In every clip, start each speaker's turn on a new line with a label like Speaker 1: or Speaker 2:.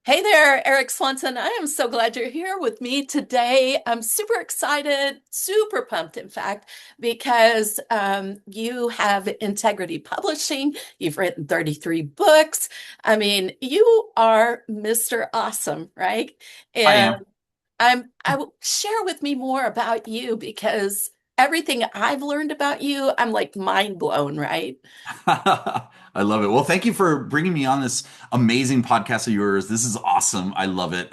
Speaker 1: Hey there, Erik Swanson. I am so glad you're here with me today. I'm super excited, super pumped, in fact, because you have Integrity Publishing. You've written 33 books. I mean, you are Mr. Awesome, right?
Speaker 2: I
Speaker 1: And
Speaker 2: am.
Speaker 1: I will share with me more about you because everything I've learned about you, I'm like mind blown, right?
Speaker 2: I love it. Well, thank you for bringing me on this amazing podcast of yours. This is awesome. I love it.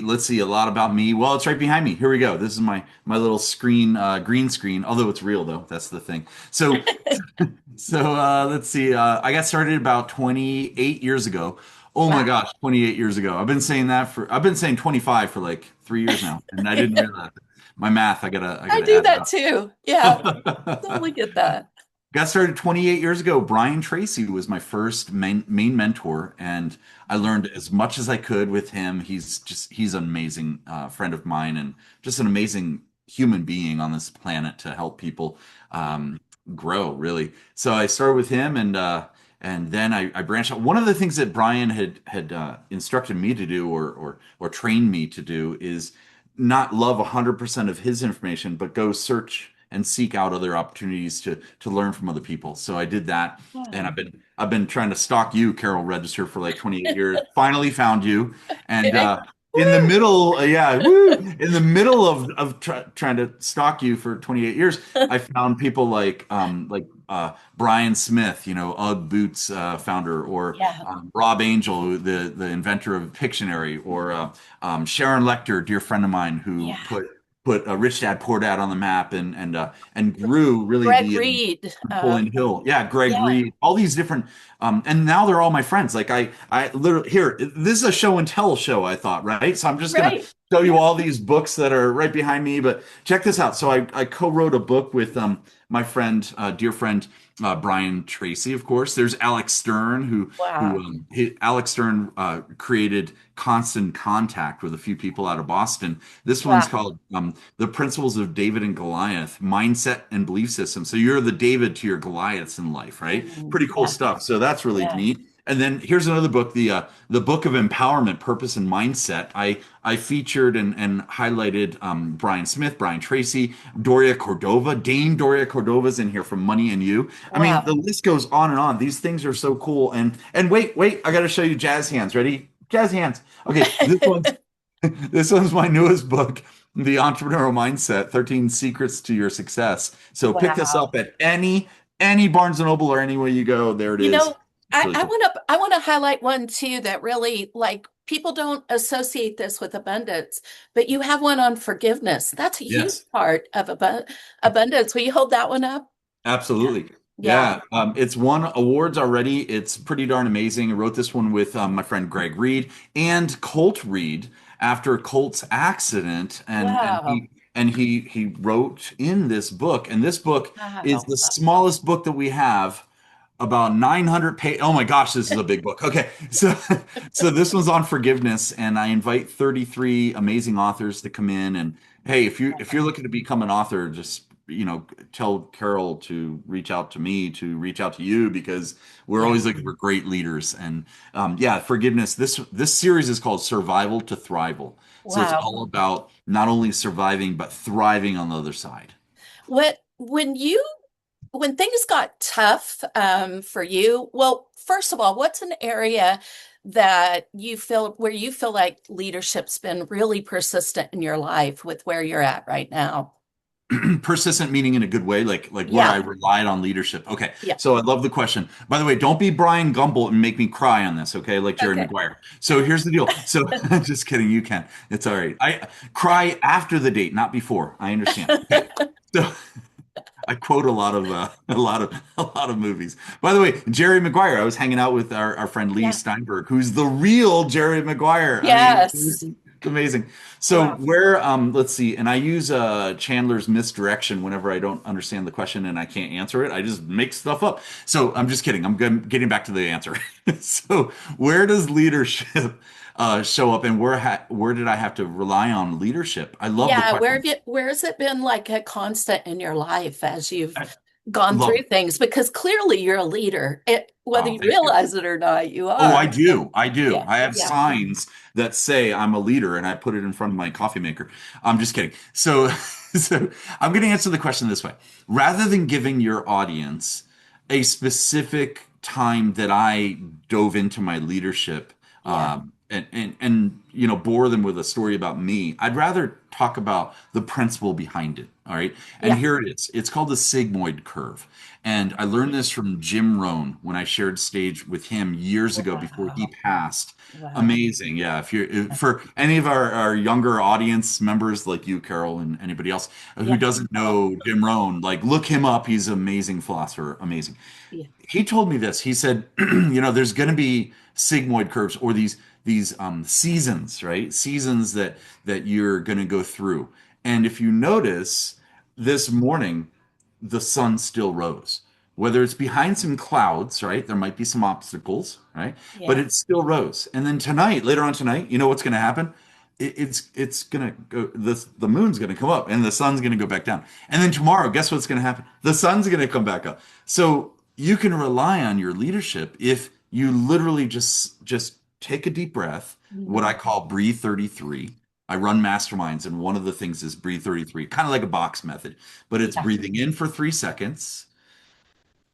Speaker 2: Let's see a lot about me. Well, it's right behind me. Here we go. This is my little screen, green screen. Although it's real though, that's the thing. So let's see. I got started about 28 years ago. Oh my
Speaker 1: Wow.
Speaker 2: gosh, 28 years ago. I've been saying 25 for like 3 years now, and I didn't realize it. My math. I
Speaker 1: I
Speaker 2: gotta
Speaker 1: do
Speaker 2: add it
Speaker 1: that
Speaker 2: up.
Speaker 1: too. Yeah, totally get that.
Speaker 2: Got started 28 years ago. Brian Tracy was my first main mentor, and I learned as much as I could with him. He's an amazing friend of mine and just an amazing human being on this planet to help people grow, really. So I started with him, and then I branched out. One of the things that Brian had instructed me to do, or trained me to do, is not love 100% of his information, but go search and seek out other opportunities to learn from other people. So I did that, and
Speaker 1: Wow.
Speaker 2: I've been trying to stalk you, Carol Register, for like 28 years. Finally found you, and
Speaker 1: Okay.
Speaker 2: in the
Speaker 1: Woo!
Speaker 2: middle, yeah, woo, in the middle of trying to stalk you for 28 years, I found people like Brian Smith, UGG Boots founder, or
Speaker 1: Yeah,
Speaker 2: Rob Angel, the inventor of Pictionary, or Sharon Lecter, dear friend of mine, who
Speaker 1: yeah.
Speaker 2: put Rich Dad Poor Dad on the map, and grew really
Speaker 1: Greg
Speaker 2: the
Speaker 1: Reed.
Speaker 2: Napoleon Hill. Yeah, Greg
Speaker 1: Yeah,
Speaker 2: Reed, all these different, and now they're all my friends. Like I literally here, this is a show and tell show, I thought, right? So I'm just gonna
Speaker 1: right.
Speaker 2: show you
Speaker 1: Yeah.
Speaker 2: all these books that are right behind me. But check this out. So I co-wrote a book with my friend, dear friend, Brian Tracy, of course. There's Alex Stern,
Speaker 1: Wow.
Speaker 2: Alex Stern created Constant Contact with a few people out of Boston. This one's
Speaker 1: Wow.
Speaker 2: called The Principles of David and Goliath, Mindset and Belief System. So you're the David to your Goliaths in life, right? Pretty cool
Speaker 1: Yeah.
Speaker 2: stuff. So that's really
Speaker 1: Yeah.
Speaker 2: neat. And then here's another book, the Book of Empowerment, Purpose, and Mindset. I featured and highlighted Brian Smith, Brian Tracy, Doria Cordova. Dame Doria Cordova's in here from Money and You. I mean, the
Speaker 1: Wow.
Speaker 2: list goes on and on. These things are so cool. And wait, I got to show you jazz hands. Ready? Jazz hands. Okay, this one's my newest book, The Entrepreneurial Mindset: 13 Secrets to Your Success. So pick this up
Speaker 1: Wow.
Speaker 2: at any Barnes and Noble or anywhere you go. There it
Speaker 1: You
Speaker 2: is.
Speaker 1: know,
Speaker 2: It's
Speaker 1: I,
Speaker 2: really
Speaker 1: I
Speaker 2: cool.
Speaker 1: want to I want to highlight one too that really like people don't associate this with abundance, but you have one on forgiveness. That's a huge
Speaker 2: Yes.
Speaker 1: part of abundance. Will you hold that one up?
Speaker 2: Absolutely.
Speaker 1: Yeah.
Speaker 2: Yeah, it's won awards already. It's pretty darn amazing. I wrote this one with my friend Greg Reed and Colt Reed after Colt's accident,
Speaker 1: Wow.
Speaker 2: and he wrote in this book, and this book is
Speaker 1: Wow.
Speaker 2: the smallest book that we have, about 900 pages. Oh my gosh, this is a big book. Okay, so so this one's on forgiveness, and I invite 33 amazing authors to come in. And hey, if you're looking to become an author, just tell Carol to reach out to me, to reach out to you, because we're
Speaker 1: Yeah.
Speaker 2: always looking for great leaders. And yeah, forgiveness. This series is called Survival to Thrival. So it's
Speaker 1: Wow.
Speaker 2: all about not only surviving but thriving on the other side.
Speaker 1: When things got tough for you, well, first of all, what's an area that you feel where you feel like leadership's been really persistent in your life with where you're at right now?
Speaker 2: Persistent meaning in a good way, like where I
Speaker 1: Yeah.
Speaker 2: relied on leadership. Okay,
Speaker 1: Yeah.
Speaker 2: so I love the question. By the way, don't be Brian Gumble and make me cry on this, okay? Like Jerry
Speaker 1: Okay.
Speaker 2: Maguire. So here's the deal. So just kidding, you can. It's all right. I cry after the date, not before. I understand. Okay. So I quote a lot of a lot of movies. By the way, Jerry Maguire, I was hanging out with our friend Lee
Speaker 1: Yeah.
Speaker 2: Steinberg, who's the real Jerry Maguire. I mean,
Speaker 1: Yes.
Speaker 2: it's amazing. So
Speaker 1: Wow.
Speaker 2: where let's see, and I use Chandler's misdirection whenever I don't understand the question and I can't answer it. I just make stuff up. So I'm just kidding. Getting back to the answer. So where does leadership show up, and where did I have to rely on leadership? I love the
Speaker 1: Yeah,
Speaker 2: question.
Speaker 1: where has it been like a constant in your life as you've gone
Speaker 2: Love
Speaker 1: through
Speaker 2: it.
Speaker 1: things because clearly you're a leader. Whether
Speaker 2: Oh,
Speaker 1: you
Speaker 2: thank you.
Speaker 1: realize it or not, you
Speaker 2: Oh,
Speaker 1: are.
Speaker 2: I do. I do.
Speaker 1: Yeah,
Speaker 2: I have
Speaker 1: yeah,
Speaker 2: signs that say I'm a leader, and I put it in front of my coffee maker. I'm just kidding. So, so I'm going to answer the question this way. Rather than giving your audience a specific time that I dove into my leadership,
Speaker 1: yeah,
Speaker 2: and bore them with a story about me, I'd rather talk about the principle behind it. All right. And
Speaker 1: yeah.
Speaker 2: here it is. It's called the sigmoid curve. And I learned this from Jim Rohn when I shared stage with him years ago before he
Speaker 1: Wow,
Speaker 2: passed.
Speaker 1: wow.
Speaker 2: Amazing. Yeah. For any of our younger audience members like you, Carol, and anybody else who
Speaker 1: Yeah,
Speaker 2: doesn't know Jim Rohn, like look him up. He's an amazing philosopher. Amazing.
Speaker 1: yeah,
Speaker 2: He told me this. He said, there's going to be sigmoid curves or these seasons, right? Seasons that you're going to go through. And if you notice, this morning the sun still rose. Whether it's behind some clouds, right? There might be some obstacles, right? But
Speaker 1: yeah,
Speaker 2: it still rose. And then tonight, later on tonight, you know what's going to happen? It's gonna go. The moon's gonna come up, and the sun's gonna go back down. And then tomorrow, guess what's gonna happen? The sun's gonna come back up. So you can rely on your leadership if you literally just take a deep breath. What
Speaker 1: mhm,
Speaker 2: I call breathe 33. I run masterminds, and one of the things is breathe 33, kind of like a box method, but it's
Speaker 1: yeah.
Speaker 2: breathing in for 3 seconds,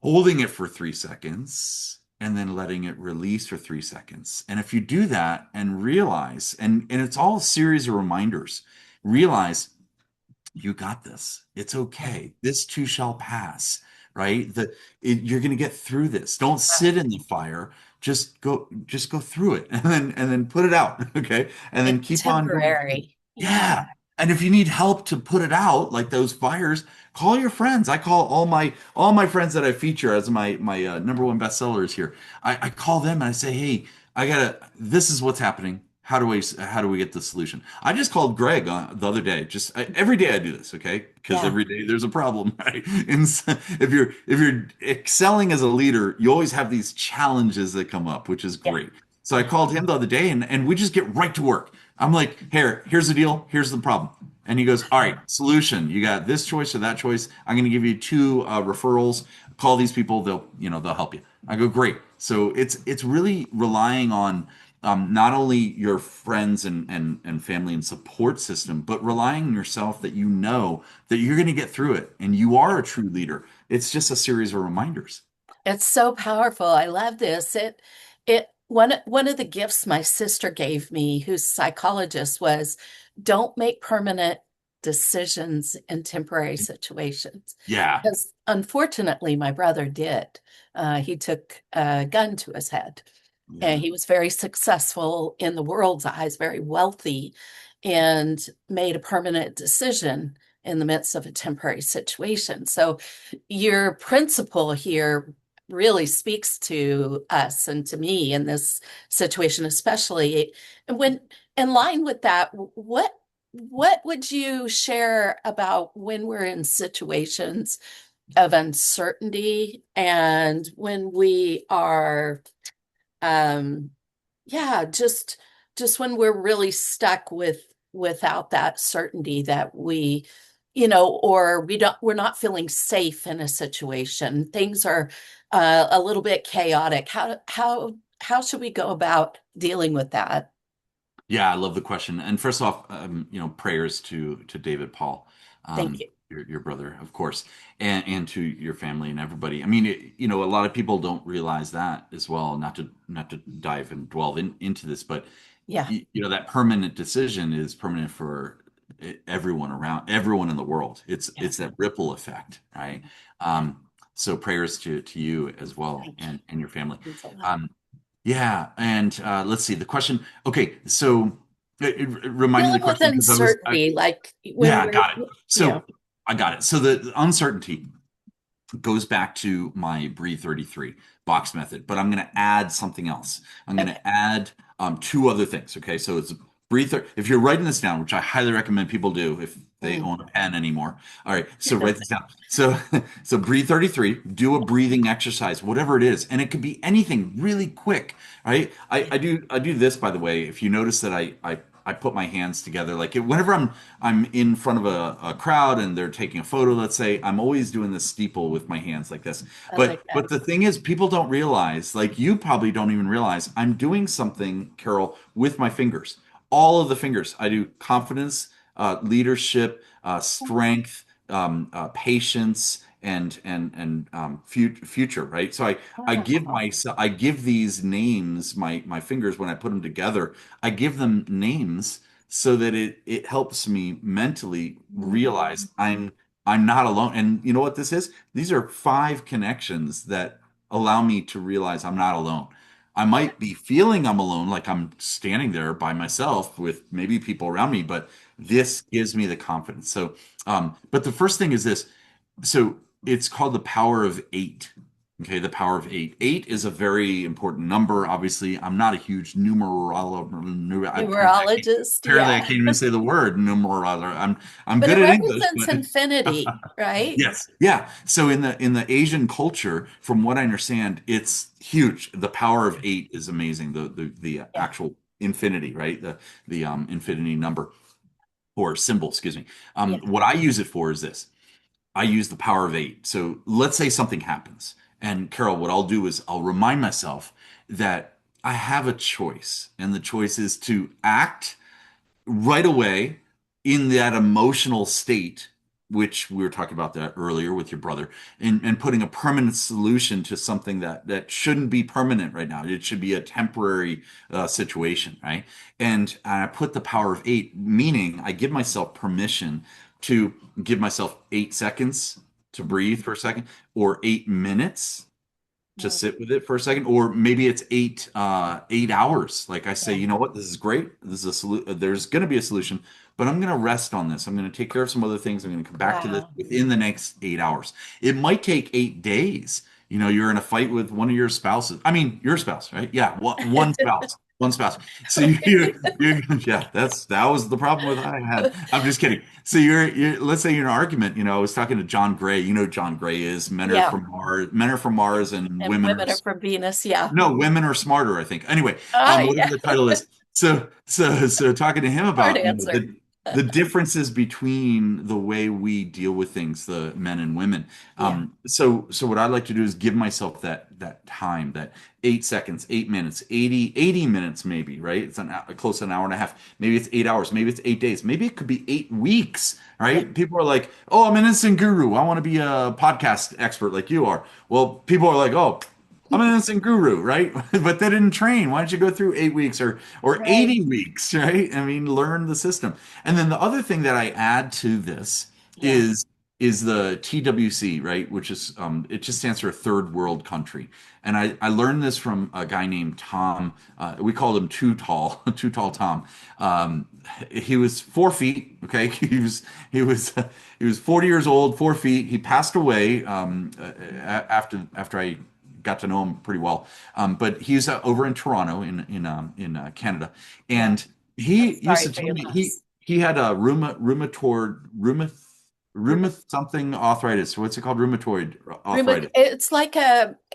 Speaker 2: holding it for 3 seconds, and then letting it release for 3 seconds. And if you do that and realize, and it's all a series of reminders, realize you got this. It's okay. This too shall pass, right? You're going to get through this. Don't sit in the fire. Just go through it, and then put it out. Okay. And then
Speaker 1: It's
Speaker 2: keep on going.
Speaker 1: temporary. Yeah,
Speaker 2: Yeah. And if you need help to put it out, like those fires, call your friends. I call all my friends that I feature as my number one bestsellers here. I call them and I say, hey, this is what's happening. How do we get the solution? I just called Greg the other day. Every day I do this, okay? Because
Speaker 1: yeah,
Speaker 2: every day there's a problem, right? And so if you're excelling as a leader, you always have these challenges that come up, which is
Speaker 1: yeah,
Speaker 2: great. So I
Speaker 1: yeah,
Speaker 2: called him the other day, and we just get right to work. I'm like, here's the deal. Here's the problem. And he goes, all right, solution. You got this choice or that choice. I'm going to give you two referrals. Call these people. They'll help you. I go, great. So it's really relying on not only your friends and family and support system, but relying on yourself that you know that you're going to get through it and you are a true leader. It's just a series of reminders.
Speaker 1: it's so powerful. I love this. One of the gifts my sister gave me, who's a psychologist, was don't make permanent decisions in temporary situations.
Speaker 2: Yeah.
Speaker 1: Because unfortunately, my brother did. He took a gun to his head. And
Speaker 2: Yeah.
Speaker 1: he was very successful in the world's eyes, very wealthy, and made a permanent decision in the midst of a temporary situation. So, your principle here really speaks to us and to me in this situation, especially. And when in line with that, what would you share about when we're in situations of uncertainty and when we are um yeah, just when we're really stuck without that certainty that or we're not feeling safe in a situation. Things are a little bit chaotic. How should we go about dealing with that?
Speaker 2: Yeah, I love the question. And first off, prayers to David Paul,
Speaker 1: Thank you.
Speaker 2: your brother, of course, and to your family and everybody. I mean, a lot of people don't realize that as well. Not to dive and dwell into this, but
Speaker 1: Yeah,
Speaker 2: that permanent decision is permanent for everyone in the world. It's
Speaker 1: yeah,
Speaker 2: it's that ripple effect, right?
Speaker 1: yeah.
Speaker 2: So prayers to you as well
Speaker 1: Thank you.
Speaker 2: and your family.
Speaker 1: Means a lot.
Speaker 2: Um, yeah, and let's see the question. Okay, so remind me the
Speaker 1: Dealing with
Speaker 2: question because
Speaker 1: uncertainty, like when
Speaker 2: yeah,
Speaker 1: we're,
Speaker 2: got it. So I got it. So the uncertainty goes back to my breathe 33 box method, but I'm going to add something else. I'm going
Speaker 1: okay.
Speaker 2: to add two other things. Okay, so it's if you're writing this down, which I highly recommend people do if they
Speaker 1: Mm.
Speaker 2: own a pen anymore. All right, so write this down. So so breathe 33, do a breathing exercise, whatever it is, and it could be anything really quick. Right? I do this by the way. If you notice that I I put my hands together. Like whenever I'm in front of a crowd and they're taking a photo, let's say, I'm always doing the steeple with my hands like this.
Speaker 1: I like
Speaker 2: But
Speaker 1: that.
Speaker 2: the thing is, people don't realize, like you probably don't even realize, I'm doing something, Carol, with my fingers. All of the fingers. I do confidence, leadership, strength, patience, and future. Right. So
Speaker 1: Wow.
Speaker 2: I give these names, my fingers, when I put them together, I give them names so that it helps me mentally realize I'm not alone. And you know what this is? These are five connections that allow me to realize I'm not alone. I might be feeling I'm alone, like I'm standing there by myself with maybe people around me, but this gives me the confidence. So, but the first thing is this. So it's called the power of eight. Okay, the power of eight. Eight is a very important number. Obviously, I'm not a huge
Speaker 1: Numerologist,
Speaker 2: apparently I
Speaker 1: yeah.
Speaker 2: can't even say the word numerologist. I'm
Speaker 1: But
Speaker 2: good
Speaker 1: it
Speaker 2: at English,
Speaker 1: represents
Speaker 2: but
Speaker 1: infinity, right?
Speaker 2: yes, yeah. So in the Asian culture, from what I understand, it's huge. The power of eight is amazing. The
Speaker 1: Yeah,
Speaker 2: actual infinity, right? The infinity number or symbol, excuse me.
Speaker 1: yeah,
Speaker 2: What I use it for is this. I use the power of eight. So let's say something happens. And Carol, what I'll do is I'll remind myself that I have a choice. And the choice is to act right away in that emotional state, which we were talking about that earlier with your brother, and putting a permanent solution to something that shouldn't be permanent right now. It should be a temporary situation, right? And I put the power of eight, meaning I give myself permission to give myself 8 seconds to breathe for a second, or 8 minutes to
Speaker 1: mm,
Speaker 2: sit with it for a second, or maybe it's 8 hours. Like I say,
Speaker 1: yeah.
Speaker 2: you know what, this is great, this is a solution, there's going to be a solution, but I'm going to rest on this. I'm going to take care of some other things. I'm going to come back to this
Speaker 1: Wow.
Speaker 2: within the next 8 hours. It might take 8 days. You're in a fight with one of your spouses. I mean, your spouse, right? Yeah, one spouse. One spouse. So yeah, that was the problem with I had. I'm just kidding. So let's say you're in an argument. I was talking to John Gray. You know who John Gray is. Men are
Speaker 1: Yeah.
Speaker 2: from Mars. Men are from Mars, and
Speaker 1: And women are from Venus, yeah.
Speaker 2: no, women are smarter, I think. Anyway,
Speaker 1: Yeah.
Speaker 2: whatever the title is. So talking to him
Speaker 1: Hard
Speaker 2: about,
Speaker 1: answer.
Speaker 2: the differences between the way we deal with things, the men and women.
Speaker 1: Yeah.
Speaker 2: So what I like to do is give myself that time, that 8 seconds, 8 minutes, 80 minutes, maybe, right? It's close to an hour and a half. Maybe it's 8 hours. Maybe it's 8 days. Maybe it could be 8 weeks,
Speaker 1: Yeah.
Speaker 2: right? People are like, oh, I'm an instant guru. I want to be a podcast expert like you are. Well, people are like, oh, I'm an instant guru, right? But they didn't train. Why don't you go through 8 weeks or
Speaker 1: Right.
Speaker 2: 80 weeks, right? I mean, learn the system. And then the other thing that I add to this
Speaker 1: Yeah.
Speaker 2: is the TWC, right? Which is it just stands for third world country. And I learned this from a guy named Tom. We called him Too Tall, Too Tall Tom. He was 4 feet. Okay, he was 40 years old, 4 feet. He passed away after I got to know him pretty well. But he's over in Toronto in Canada,
Speaker 1: Yeah.
Speaker 2: and
Speaker 1: I'm
Speaker 2: he used
Speaker 1: sorry
Speaker 2: to
Speaker 1: for
Speaker 2: tell
Speaker 1: your
Speaker 2: me
Speaker 1: loss.
Speaker 2: he had a rheumatoid something arthritis. What's it called? Rheumatoid arthritis.
Speaker 1: It's like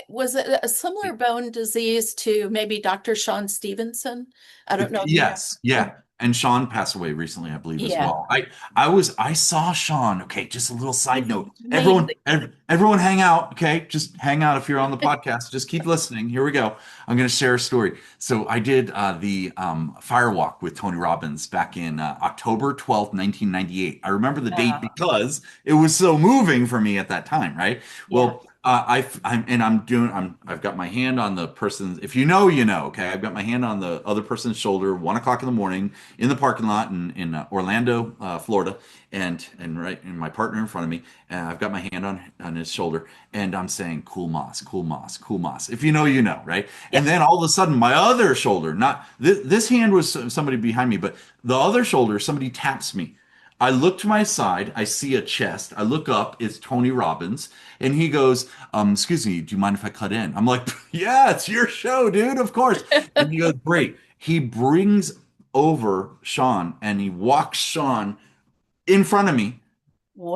Speaker 1: was it a similar bone disease to maybe Dr. Sean Stevenson? I don't know if you know.
Speaker 2: Yes, yeah. And Sean passed away recently, I believe, as
Speaker 1: Yeah.
Speaker 2: well. I saw Sean. Okay, just a little side
Speaker 1: He's
Speaker 2: note.
Speaker 1: amazing.
Speaker 2: Everyone hang out. Okay, just hang out if you're on the podcast. Just keep listening. Here we go. I'm going to share a story. So I did the Firewalk with Tony Robbins back in October 12th, 1998. I remember the date
Speaker 1: Uh,
Speaker 2: because it was so moving for me at that time, right?
Speaker 1: yeah.
Speaker 2: Well, I've got my hand on the person's, if you know, okay. I've got my hand on the other person's shoulder, 1 o'clock in the morning in the parking lot in Orlando, Florida, and right, and my partner in front of me, and I've got my hand on his shoulder, and I'm saying, cool moss, cool moss, cool moss. If you know, right?
Speaker 1: Yeah.
Speaker 2: And then all of a sudden, my other shoulder, not this hand was somebody behind me, but the other shoulder, somebody taps me. I look to my side, I see a chest. I look up, it's Tony Robbins, and he goes, excuse me, do you mind if I cut in? I'm like, yeah, it's your show, dude, of course. And he goes, great. He brings over Sean and he walks Sean in front of me
Speaker 1: Wow.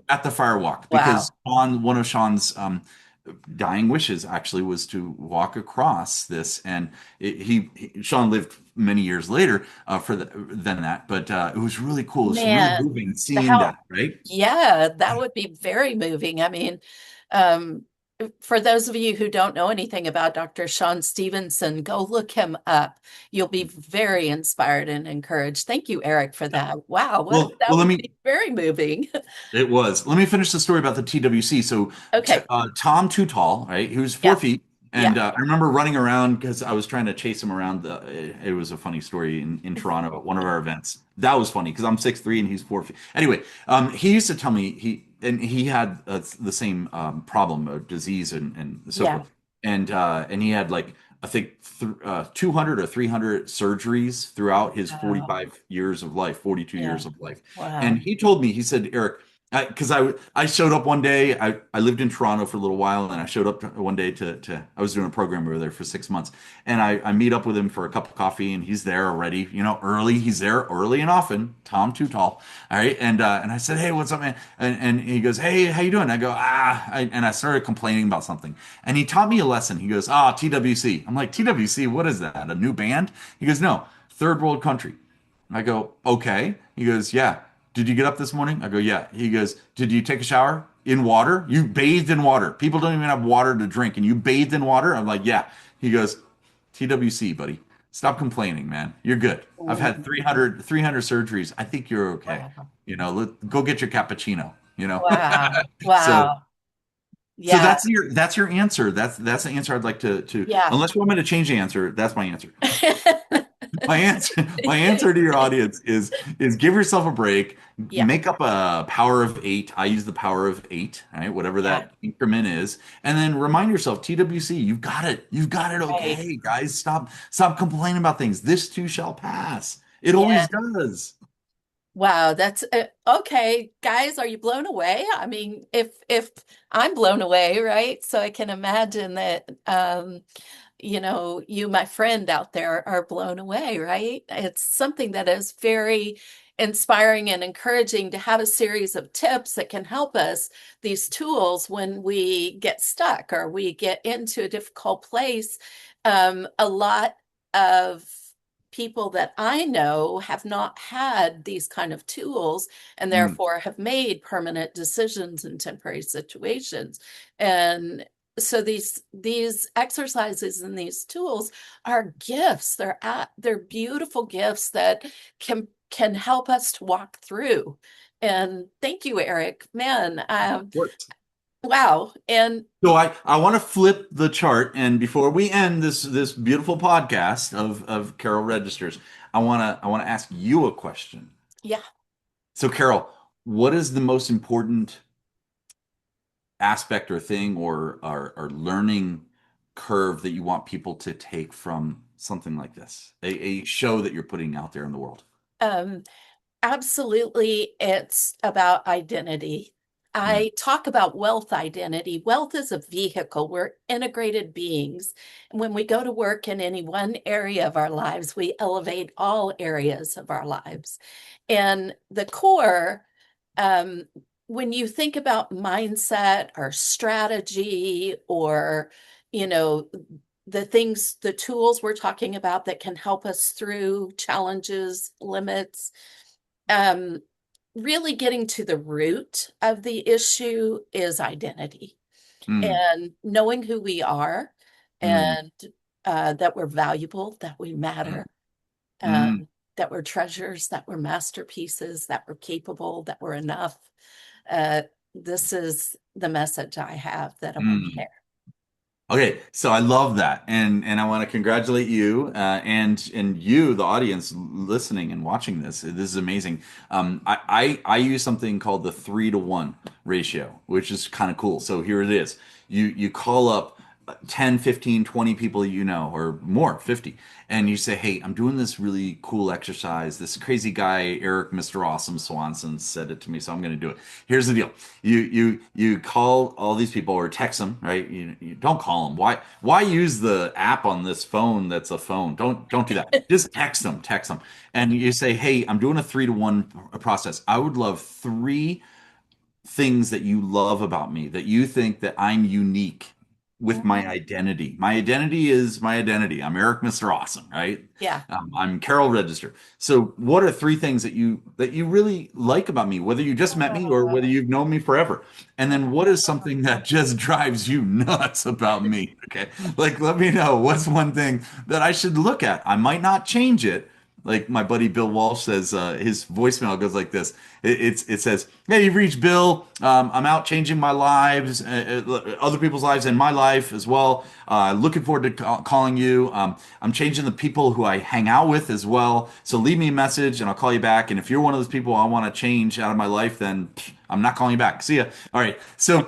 Speaker 2: at the fire walk, because
Speaker 1: Wow.
Speaker 2: on one of Sean's dying wishes actually was to walk across this, and Sean lived many years later than that, but it was really cool. It's really
Speaker 1: Man,
Speaker 2: moving seeing
Speaker 1: how,
Speaker 2: that, right?
Speaker 1: yeah, that would be very moving. I mean, um, for those of you who don't know anything about Dr. Sean Stevenson, go look him up. You'll be very inspired and encouraged. Thank you, Eric, for that. Wow, what
Speaker 2: Well,
Speaker 1: that
Speaker 2: let
Speaker 1: would
Speaker 2: me
Speaker 1: be very moving.
Speaker 2: It was. Let me finish the story about the TWC. So,
Speaker 1: Okay.
Speaker 2: Tom Too Tall, right? He was four
Speaker 1: Yeah.
Speaker 2: feet,
Speaker 1: Yeah.
Speaker 2: and I remember running around because I was trying to chase him around. It was a funny story in Toronto at one of our events. That was funny because I'm 6'3" and he's 4 feet. Anyway, he used to tell me he had the same problem of disease and so
Speaker 1: Yeah.
Speaker 2: forth, and he had like I think 200 or 300 surgeries throughout his
Speaker 1: Wow.
Speaker 2: 45 years of life, 42
Speaker 1: Yeah.
Speaker 2: years of life. And
Speaker 1: Wow.
Speaker 2: he told me, he said, Eric, because I showed up one day. I lived in Toronto for a little while, and I showed up one day to I was doing a program over there for 6 months, and I meet up with him for a cup of coffee, and he's there already, early. He's there early and often. Tom Too Tall, all right, and I said, hey, what's up, man? And he goes, hey, how you doing? I go, and I started complaining about something, and he taught me a lesson. He goes, TWC. I'm like, TWC, what is that? A new band? He goes, no, third world country. I go, okay. He goes, yeah. Did you get up this morning? I go, yeah. He goes, did you take a shower in water? You bathed in water. People don't even have water to drink, and you bathed in water? I'm like, yeah. He goes, TWC, buddy. Stop complaining, man. You're good. I've had
Speaker 1: Mm,
Speaker 2: 300 surgeries. I think you're okay.
Speaker 1: wow.
Speaker 2: Go get your cappuccino.
Speaker 1: Wow.
Speaker 2: So
Speaker 1: Wow.
Speaker 2: so
Speaker 1: Yeah.
Speaker 2: that's your answer. That's the answer I'd like to
Speaker 1: Yeah.
Speaker 2: unless you want me to change the answer, that's my answer. My answer to your audience is give yourself a break,
Speaker 1: Yeah.
Speaker 2: make up a power of eight. I use the power of eight, right? Whatever
Speaker 1: Yeah.
Speaker 2: that increment is, and then remind yourself, TWC, you've got it. You've got it
Speaker 1: Right.
Speaker 2: okay, guys. Stop complaining about things. This too shall pass. It
Speaker 1: Yeah.
Speaker 2: always does.
Speaker 1: Wow, that's okay, guys. Are you blown away? I mean, if I'm blown away, right? So I can imagine that you, my friend out there, are blown away, right? It's something that is very inspiring and encouraging to have a series of tips that can help us, these tools, when we get stuck or we get into a difficult place. A lot of people that I know have not had these kind of tools and
Speaker 2: Mm,
Speaker 1: therefore have made permanent decisions in temporary situations. And so these exercises and these tools are gifts. They're beautiful gifts that can help us to walk through. And thank you, Eric. Man,
Speaker 2: works.
Speaker 1: wow. And
Speaker 2: So I want to flip the chart, and before we end this beautiful podcast of Carol Registers, I want to ask you a question.
Speaker 1: yeah,
Speaker 2: So, Carol, what is the most important aspect or thing or learning curve that you want people to take from something like this, a show that you're putting out there in the world?
Speaker 1: um, absolutely, it's about identity.
Speaker 2: Mm,
Speaker 1: I talk about wealth identity. Wealth is a vehicle. We're integrated beings. And when we go to work in any one area of our lives, we elevate all areas of our lives. And the core, um, when you think about mindset or strategy or, you know, the tools we're talking about that can help us through challenges, limits, um, really getting to the root of the issue is identity
Speaker 2: mm,
Speaker 1: and knowing who we are
Speaker 2: mm,
Speaker 1: and that we're valuable, that we
Speaker 2: mm,
Speaker 1: matter,
Speaker 2: mm,
Speaker 1: that we're treasures, that we're masterpieces, that we're capable, that we're enough. Uh, this is the message I have that I want to
Speaker 2: mm.
Speaker 1: share.
Speaker 2: Okay, so I love that, and I want to congratulate you and you, the audience listening and watching this. This is amazing. I use something called the 3-to-1 ratio, which is kind of cool. So here it is. You call up 10, 15, 20 people you know, or more, 50, and you say, hey, I'm doing this really cool exercise. This crazy guy, Eric, Mr. Awesome Swanson, said it to me, so I'm going to do it. Here's the deal. You call all these people or text them, right? You don't call them. Why use the app on this phone that's a phone? Don't do that. Just text them, and you say, hey, I'm doing a 3-to-1 process. I would love three things that you love about me, that you think that I'm unique with my
Speaker 1: Mhm.
Speaker 2: identity. My identity is my identity. I'm Eric, Mr. Awesome, right?
Speaker 1: Yeah.
Speaker 2: I'm Carol Register. So, what are three things that you really like about me, whether you just met me or whether
Speaker 1: Uh,
Speaker 2: you've known me forever? And then, what is
Speaker 1: uh,
Speaker 2: something that just drives you nuts about me? Okay, like let me know what's one thing that I should look at. I might not change it. Like my buddy Bill Walsh says, his voicemail goes like this. It says, "Hey, you've reached Bill. I'm out changing my lives, other people's lives, and my life as well. Looking forward to calling you. I'm changing the people who I hang out with as well. So leave me a message, and I'll call you back. And if you're one of those people I want to change out of my life, then I'm not calling you back. See ya. All right. So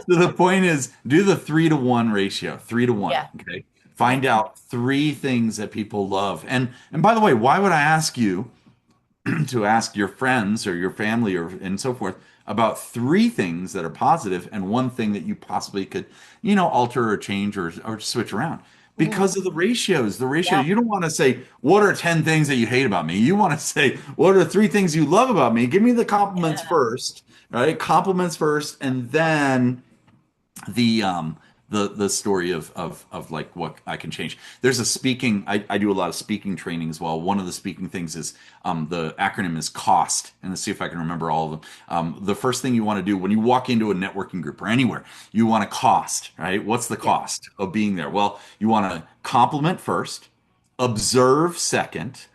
Speaker 2: the point is, do the 3-to-1 ratio. 3-to-1.
Speaker 1: yeah.
Speaker 2: Okay.
Speaker 1: Yeah.
Speaker 2: Find out three things that people love. And by the way, why would I ask you to ask your friends or your family or and so forth about three things that are positive and one thing that you possibly could, alter or change or switch around?
Speaker 1: Mhm.
Speaker 2: Because of the ratios. The ratio,
Speaker 1: Yeah.
Speaker 2: you don't want to say, what are 10 things that you hate about me? You want to say, what are three things you love about me? Give me the compliments
Speaker 1: Yeah.
Speaker 2: first, right? Compliments first, and then the story of like what I can change. There's a speaking. I do a lot of speaking training as well. One of the speaking things is the acronym is COST, and let's see if I can remember all of them. The first thing you want to do when you walk into a networking group or anywhere, you want to cost, right? What's the
Speaker 1: Yeah.
Speaker 2: cost of being there? Well, you want to compliment first, observe second,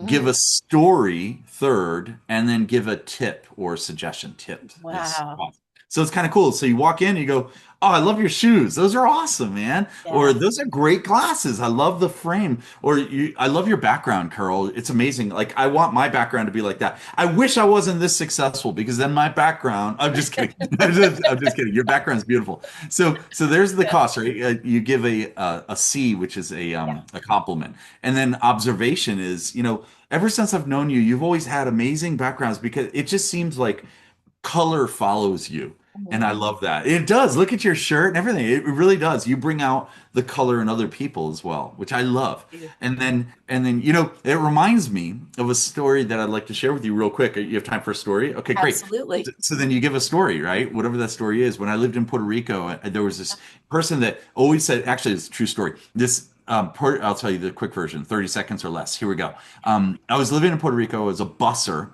Speaker 2: give
Speaker 1: Mhm.
Speaker 2: a story third, and then give a tip or suggestion. Tip is
Speaker 1: Wow.
Speaker 2: awesome. So it's kind of cool. So you walk in and you go, "Oh, I love your shoes. Those are awesome, man." Or
Speaker 1: Yeah.
Speaker 2: those are great glasses. I love the frame. Or I love your background, Carol. It's amazing. Like I want my background to be like that. I wish I wasn't this successful because then my background, I'm just kidding. I'm just kidding. Your background's beautiful. So there's the
Speaker 1: Good.
Speaker 2: cost, right? You give a C, which is
Speaker 1: Yeah.
Speaker 2: a compliment. And then observation is, ever since I've known you, you've always had amazing backgrounds because it just seems like color follows you. And I
Speaker 1: Mhm.
Speaker 2: love that. It does. Look at your shirt and everything. It really does. You bring out the color in other people as well, which I love.
Speaker 1: You.
Speaker 2: And then, it reminds me of a story that I'd like to share with you real quick. You have time for a story? Okay, great.
Speaker 1: Absolutely.
Speaker 2: So then you give a story, right? Whatever that story is. When I lived in Puerto Rico, there was this person that always said, actually, it's a true story. I'll tell you the quick version, 30 seconds or less. Here we go. I was living in Puerto Rico as a busser,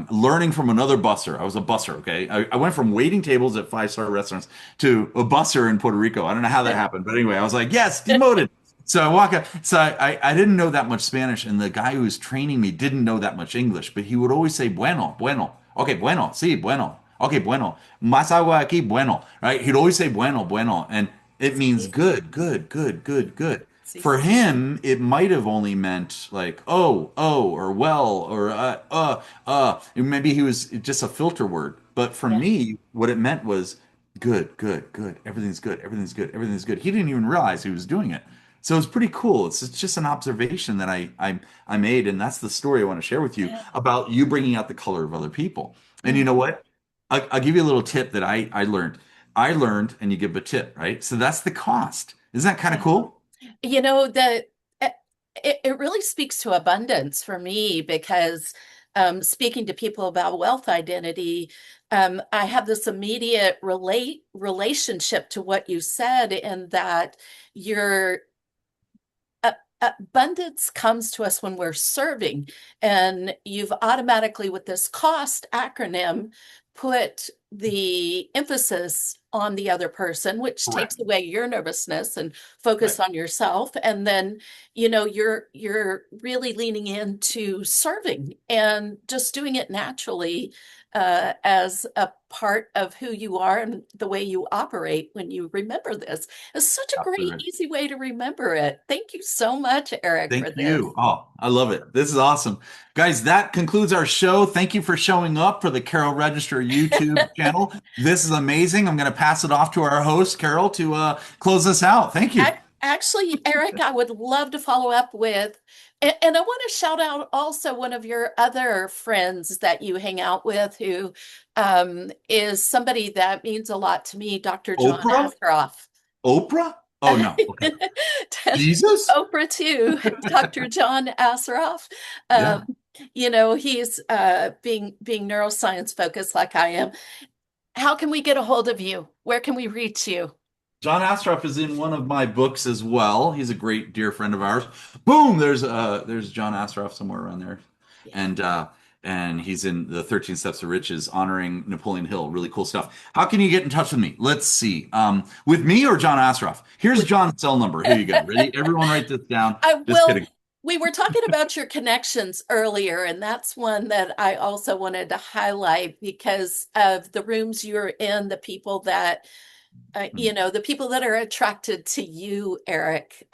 Speaker 2: learning from another busser. I was a busser, okay? I went from waiting tables at five-star restaurants to a busser in Puerto Rico. I don't know how that happened, but anyway, I was like, yes, demoted. So I walk up. So I didn't know that much Spanish, and the guy who was training me didn't know that much English, but he would always say, bueno, bueno. Okay, bueno, sí, bueno. Okay, bueno. Más agua aquí, bueno. Right? He'd always say bueno, bueno. And it means
Speaker 1: See,
Speaker 2: good, good, good, good, good.
Speaker 1: see,
Speaker 2: For
Speaker 1: see.
Speaker 2: him, it might have only meant like oh, or well, or maybe he was just a filter word. But for
Speaker 1: Yeah.
Speaker 2: me, what it meant was good, good, good. Everything's good, everything's good, everything's good. He didn't even realize he was doing it. So it's pretty cool. It's just an observation that I made, and that's the story I want to share with you
Speaker 1: Yeah.
Speaker 2: about you bringing out the color of other people. And you know
Speaker 1: Mhm.
Speaker 2: what? I'll give you a little tip that I learned. I learned, and you give a tip, right? So that's the cost. Isn't that kind of
Speaker 1: Yeah.
Speaker 2: cool?
Speaker 1: You know, it, it really speaks to abundance for me because speaking to people about wealth identity, I have this immediate relationship to what you said in that your abundance comes to us when we're serving. And you've automatically, with this COST acronym, put the emphasis on the other person, which takes
Speaker 2: Correct.
Speaker 1: away your nervousness and
Speaker 2: Right.
Speaker 1: focus on yourself. And then, you're really leaning into serving and just doing it naturally as a part of who you are and the way you operate when you remember this. It's such a
Speaker 2: Absolutely
Speaker 1: great,
Speaker 2: right.
Speaker 1: easy way to remember it. Thank you so much, Eric, for
Speaker 2: Thank
Speaker 1: this.
Speaker 2: you. Oh, I love it. This is awesome. Guys, that concludes our show. Thank you for showing up for the Carol Register YouTube channel. This is amazing. I'm going to pass it off to our host, Carol, to close us out. Thank you.
Speaker 1: Actually, Eric, I would love to follow up with, and I want to shout out also one of your other friends that you hang out with who is somebody that means a lot to me, Dr. John
Speaker 2: Oprah?
Speaker 1: Assaraf.
Speaker 2: Oprah? Oh, no. Okay. Jesus?
Speaker 1: Oprah too, Dr. John Assaraf. Um,
Speaker 2: Yeah.
Speaker 1: he's being neuroscience focused like I am. How can we get a hold of you? Where can we reach you?
Speaker 2: John Astroff is in one of my books as well. He's a great dear friend of ours. Boom, there's John Astroff somewhere around there.
Speaker 1: Yeah.
Speaker 2: And and he's in the 13 Steps of Riches honoring Napoleon Hill. Really cool stuff. How can you get in touch with me? Let's see. With me or John Astroff? Here's
Speaker 1: With
Speaker 2: John's cell number. Here you go. Ready? Everyone write this down.
Speaker 1: I
Speaker 2: Just
Speaker 1: will.
Speaker 2: kidding.
Speaker 1: We were talking about your connections earlier, and that's one that I also wanted to highlight because of the rooms you're in, the people that the people that are attracted to you, Eric,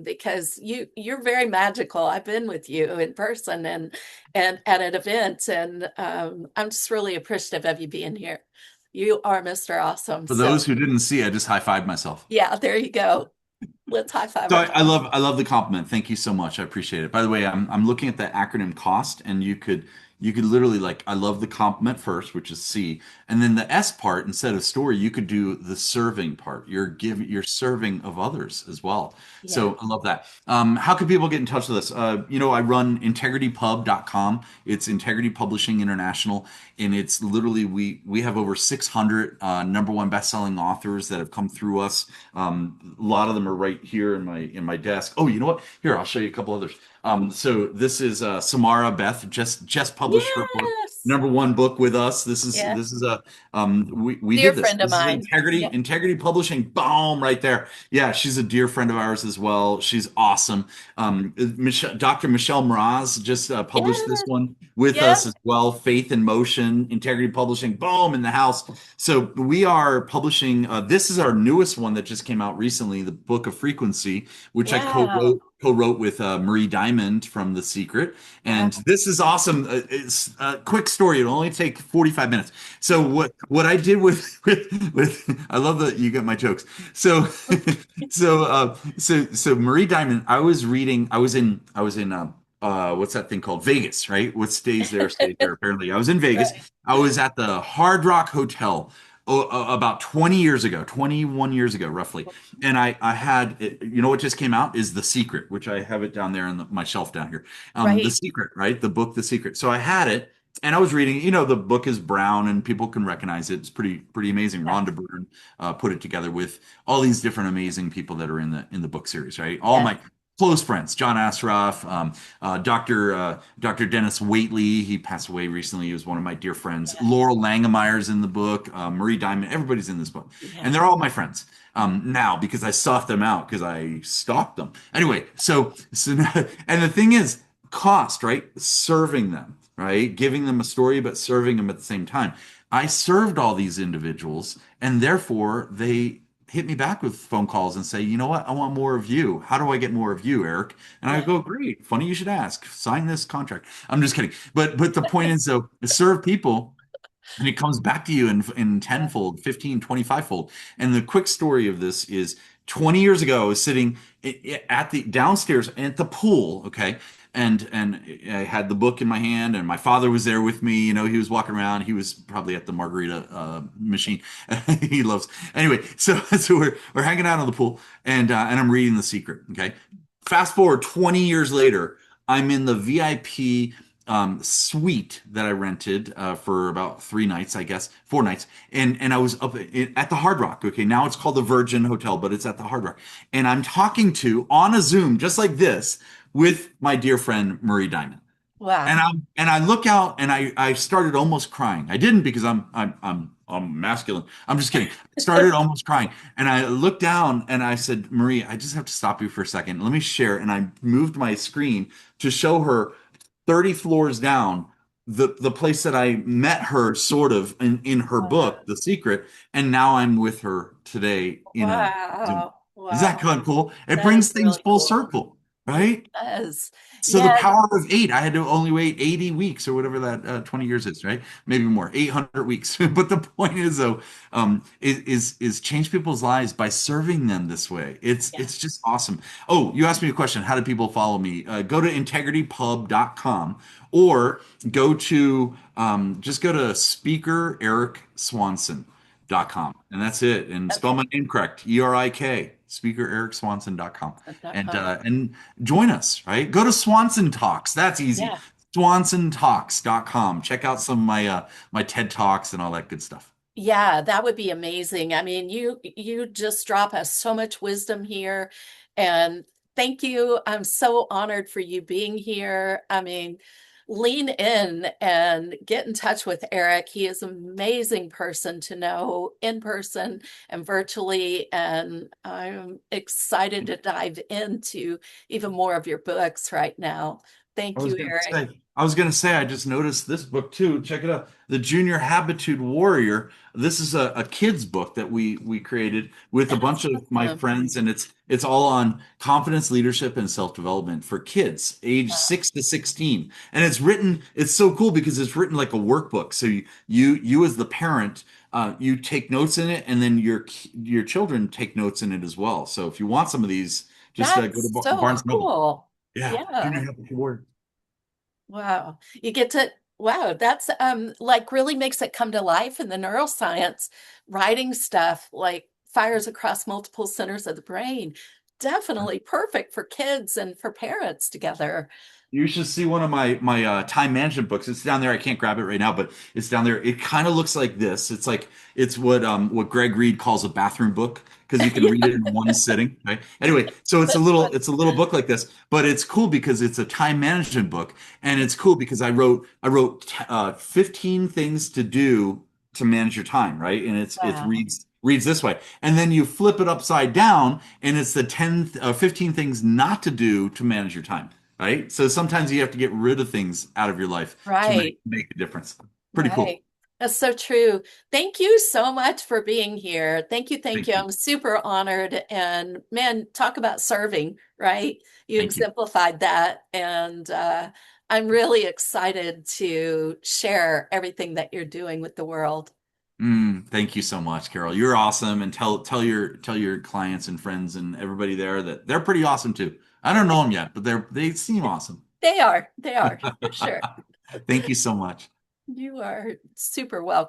Speaker 1: because you're very magical. I've been with you in person and at an event, and I'm just really appreciative of you being here. You are Mr. Awesome.
Speaker 2: For those
Speaker 1: So
Speaker 2: who didn't see, I just high-fived myself.
Speaker 1: yeah, there you go. Let's high five
Speaker 2: So
Speaker 1: ourselves.
Speaker 2: I love the compliment. Thank you so much. I appreciate it. By the way, I'm looking at the acronym COST, and you could literally like I love the compliment first, which is C, and then the S part instead of story, you could do the serving part. You're serving of others as well.
Speaker 1: Yeah,
Speaker 2: So I love that. How can people get in touch with us? I run integritypub.com. It's Integrity Publishing International, and it's literally we have over 600 number one best-selling authors that have come through us. A lot of them are right here in my desk. Oh, you know what? Here, I'll show you a couple others. So this is Samara Beth just published her book,
Speaker 1: yes,
Speaker 2: number one book with us.
Speaker 1: yeah,
Speaker 2: This is a we
Speaker 1: dear
Speaker 2: did this.
Speaker 1: friend of
Speaker 2: This is
Speaker 1: mine. Yeah,
Speaker 2: Integrity Publishing. Boom, right there. Yeah, she's a dear friend of ours as well. She's awesome. Dr. Michelle Mraz just published this
Speaker 1: yes,
Speaker 2: one with
Speaker 1: yeah,
Speaker 2: us as well. Faith in Motion, Integrity Publishing. Boom, in the house. So we are publishing. This is our newest one that just came out recently, the Book of Frequency, which I
Speaker 1: wow,
Speaker 2: co-wrote with Marie Diamond from The Secret. And
Speaker 1: wow.
Speaker 2: this is awesome. It's a quick story. It'll only take 45 minutes. So what I did with I love that you get my jokes. So so Marie Diamond. I was in what's that thing called? Vegas, right? What stays there stays there. Apparently, I was in Vegas.
Speaker 1: Right.
Speaker 2: I was at the Hard Rock Hotel about 20 years ago, 21 years ago, roughly. And I had, you know what just came out is The Secret, which I have it down there on my shelf down here. The
Speaker 1: Right.
Speaker 2: Secret, right? The book, The Secret. So I had it and I was reading, the book is brown and people can recognize it. It's pretty amazing.
Speaker 1: Yeah.
Speaker 2: Rhonda Byrne put it together with all these different amazing people that are in the book series, right? All
Speaker 1: Yeah.
Speaker 2: my close friends, John Assaraf, Dr. Dennis Waitley. He passed away recently. He was one of my dear friends.
Speaker 1: Yeah.
Speaker 2: Laurel Langemeyer's in the book. Marie Diamond. Everybody's in this book, and
Speaker 1: Yeah.
Speaker 2: they're all my friends now because I sought them out because I stalked them. Anyway, so and the thing is, cost, right? Serving them, right? Giving them a story, but serving them at the same time. I served all these individuals, and therefore they hit me back with phone calls and say, you know what, I want more of you. How do I get more of you, Eric? And I
Speaker 1: Yeah.
Speaker 2: go, great, funny you should ask. Sign this contract. I'm just kidding. But the point is though, serve people and it comes back to you in
Speaker 1: Yeah.
Speaker 2: tenfold, 15, 25 fold. And the quick story of this is 20 years ago, I was sitting at the downstairs at the pool, okay? And I had the book in my hand, and my father was there with me. He was walking around. He was probably at the margarita machine. He loves. Anyway, so we're hanging out on the pool, and I'm reading The Secret. Okay, fast forward 20 years later, I'm in the VIP suite that I rented for about 3 nights, I guess, 4 nights, and I was at the Hard Rock. Okay, now it's called the Virgin Hotel, but it's at the Hard Rock, and I'm talking to on a Zoom just like this with my dear friend Marie Diamond. And
Speaker 1: Wow.
Speaker 2: I look out and I started almost crying. I didn't because I'm masculine. I'm just kidding. I started almost crying. And I looked down and I said, Marie, I just have to stop you for a second. Let me share. And I moved my screen to show her 30 floors down the place that I met her sort of in her
Speaker 1: Wow.
Speaker 2: book, The Secret, and now I'm with her today in a Zoom.
Speaker 1: Wow.
Speaker 2: Is that
Speaker 1: Wow.
Speaker 2: kind of cool? It
Speaker 1: That
Speaker 2: brings
Speaker 1: is
Speaker 2: things
Speaker 1: really
Speaker 2: full
Speaker 1: cool.
Speaker 2: circle,
Speaker 1: It
Speaker 2: right?
Speaker 1: does.
Speaker 2: So the
Speaker 1: Yeah.
Speaker 2: power of eight, I had to only wait 80 weeks or whatever that 20 years is, right? Maybe more, 800 weeks. But the point is though, is change people's lives by serving them this way.
Speaker 1: Yeah.
Speaker 2: It's just awesome. Oh, you asked me a question. How do people follow me? Go to integritypub.com or just go to speaker Eric Swanson.com. And that's it. And spell
Speaker 1: Okay.
Speaker 2: my name correct, Erik, speakerericswanson.com. And
Speaker 1: .com.
Speaker 2: join us, right? Go to Swanson Talks. That's easy.
Speaker 1: Yeah.
Speaker 2: Swansontalks.com. Check out some of my TED Talks and all that good stuff.
Speaker 1: Yeah, that would be amazing. I mean, you just drop us so much wisdom here, and thank you. I'm so honored for you being here. I mean, lean in and get in touch with Erik. He is an amazing person to know in person and virtually, and I'm excited to dive into even more of your books right now.
Speaker 2: I
Speaker 1: Thank
Speaker 2: was
Speaker 1: you,
Speaker 2: gonna
Speaker 1: Erik.
Speaker 2: say, I was gonna say, I just noticed this book too. Check it out, The Junior Habitude Warrior. This is a kid's book that we created with a
Speaker 1: That's
Speaker 2: bunch of my
Speaker 1: awesome.
Speaker 2: friends, and it's all on confidence, leadership, and self-development for kids age
Speaker 1: Wow.
Speaker 2: 6 to 16. And it's so cool because it's written like a workbook. So you as the parent, you take notes in it, and then your children take notes in it as well. So if you want some of these, just go to
Speaker 1: That's so
Speaker 2: Barnes and Noble.
Speaker 1: cool.
Speaker 2: Yeah, Junior
Speaker 1: Yeah.
Speaker 2: Habitude Warrior.
Speaker 1: Wow. You get to, wow, that's like really makes it come to life in the neuroscience, writing stuff like fires across multiple centers of the brain. Definitely perfect for kids and for parents together.
Speaker 2: You should see one of my time management books. It's down there. I can't grab it right now, but it's down there. It kind of looks like this. It's what Greg Reed calls a bathroom book because you can read
Speaker 1: Yeah,
Speaker 2: it in one sitting. Right? Anyway, so
Speaker 1: that's fun.
Speaker 2: it's a little book like this, but it's cool because it's a time management book, and it's cool because I wrote 15 things to do to manage your time, right? And it
Speaker 1: Wow.
Speaker 2: reads this way, and then you flip it upside down, and it's the 15 things not to do to manage your time, right? So sometimes you have to get rid of things out of your life to
Speaker 1: Right.
Speaker 2: make a difference. Pretty cool.
Speaker 1: Right. That's so true. Thank you so much for being here. Thank you. Thank
Speaker 2: Thank
Speaker 1: you.
Speaker 2: you.
Speaker 1: I'm super honored. And man, talk about serving, right? You
Speaker 2: Thank you.
Speaker 1: exemplified that. And I'm really excited to share everything that you're doing with the world.
Speaker 2: Thank you so much, Carol. You're awesome, and tell your clients and friends and everybody there that they're pretty awesome too. I don't know them yet, but they seem awesome.
Speaker 1: They are for sure.
Speaker 2: Thank you so much.
Speaker 1: You are super welcome.